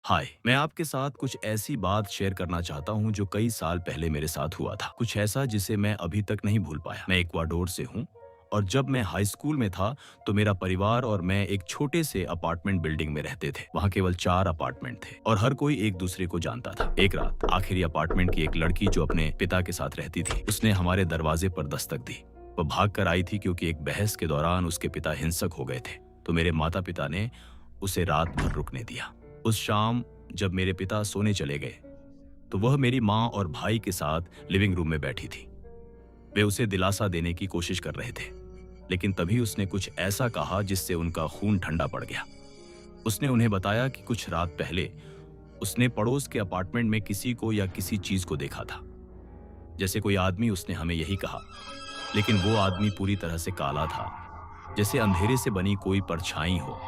हाय, मैं आपके साथ कुछ ऐसी बात शेयर करना चाहता हूँ जो कई साल पहले मेरे साथ हुआ था। कुछ ऐसा जिसे मैं अभी तक नहीं भूल पाया। मैं इक्वाडोर से हूँ और जब मैं हाई स्कूल में था तो मेरा परिवार और मैं एक छोटे से अपार्टमेंट बिल्डिंग में रहते थे। वहाँ केवल 4 अपार्टमेंट थे और हर कोई एक दूसरे को जानता था। एक रात आखिरी अपार्टमेंट की एक लड़की जो अपने पिता के साथ रहती थी, उसने हमारे दरवाजे पर दस्तक दी। वह भाग कर आई थी क्योंकि एक बहस के दौरान उसके पिता हिंसक हो गए थे, तो मेरे माता पिता ने उसे रात भर रुकने दिया। उस शाम जब मेरे पिता सोने चले गए तो वह मेरी माँ और भाई के साथ लिविंग रूम में बैठी थी। वे उसे दिलासा देने की कोशिश कर रहे थे, लेकिन तभी उसने कुछ ऐसा कहा जिससे उनका खून ठंडा पड़ गया। उसने उन्हें बताया कि कुछ रात पहले उसने पड़ोस के अपार्टमेंट में किसी को या किसी चीज को देखा था, जैसे कोई आदमी। उसने हमें यही कहा, लेकिन वो आदमी पूरी तरह से काला था, जैसे अंधेरे से बनी कोई परछाई हो।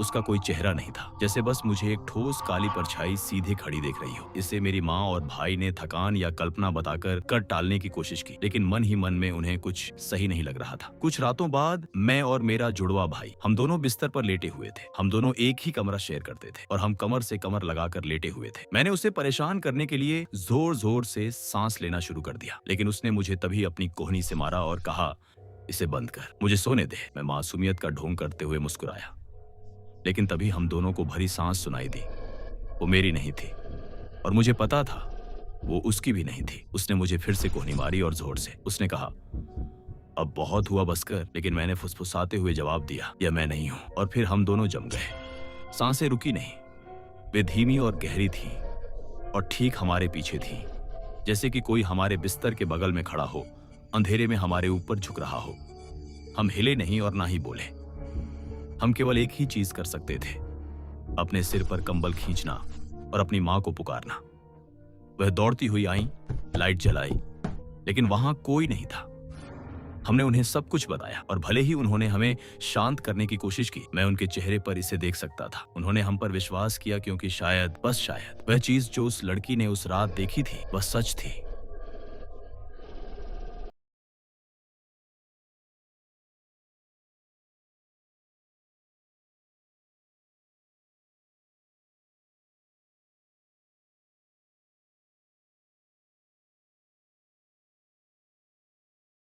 उसका कोई चेहरा नहीं था, जैसे बस मुझे एक ठोस काली परछाई सीधे खड़ी देख रही हो। इससे मेरी माँ और भाई ने थकान या कल्पना बताकर कर टालने की कोशिश की, लेकिन मन ही मन में उन्हें कुछ सही नहीं लग रहा था। कुछ रातों बाद मैं और मेरा जुड़वा भाई, हम दोनों बिस्तर पर लेटे हुए थे। हम दोनों एक ही कमरा शेयर करते थे और हम कमर से कमर लगाकर लेटे हुए थे। मैंने उसे परेशान करने के लिए जोर जोर से सांस लेना शुरू कर दिया, लेकिन उसने मुझे तभी अपनी कोहनी से मारा और कहा, इसे बंद कर, मुझे सोने दे। मैं मासूमियत का ढोंग करते हुए मुस्कुराया, लेकिन तभी हम दोनों को भरी सांस सुनाई दी। वो मेरी नहीं थी और मुझे पता था वो उसकी भी नहीं थी। उसने मुझे फिर से कोहनी मारी और जोर से। उसने कहा, अब बहुत हुआ, बस कर। लेकिन मैंने फुसफुसाते हुए जवाब दिया, यह मैं नहीं हूं। और फिर हम दोनों जम गए। सांसें रुकी नहीं, वे धीमी और गहरी थीं और ठीक हमारे पीछे थीं, जैसे कि कोई हमारे बिस्तर के बगल में खड़ा हो, अंधेरे में हमारे ऊपर झुक रहा हो। हम हिले नहीं और ना ही बोले। हम केवल एक ही चीज कर सकते थे, अपने सिर पर कंबल खींचना और अपनी मां को पुकारना। वह दौड़ती हुई आई, लाइट जलाई, लेकिन वहां कोई नहीं था। हमने उन्हें सब कुछ बताया और भले ही उन्होंने हमें शांत करने की कोशिश की, मैं उनके चेहरे पर इसे देख सकता था। उन्होंने हम पर विश्वास किया क्योंकि शायद, बस शायद, वह चीज जो उस लड़की ने उस रात देखी थी वह सच थी।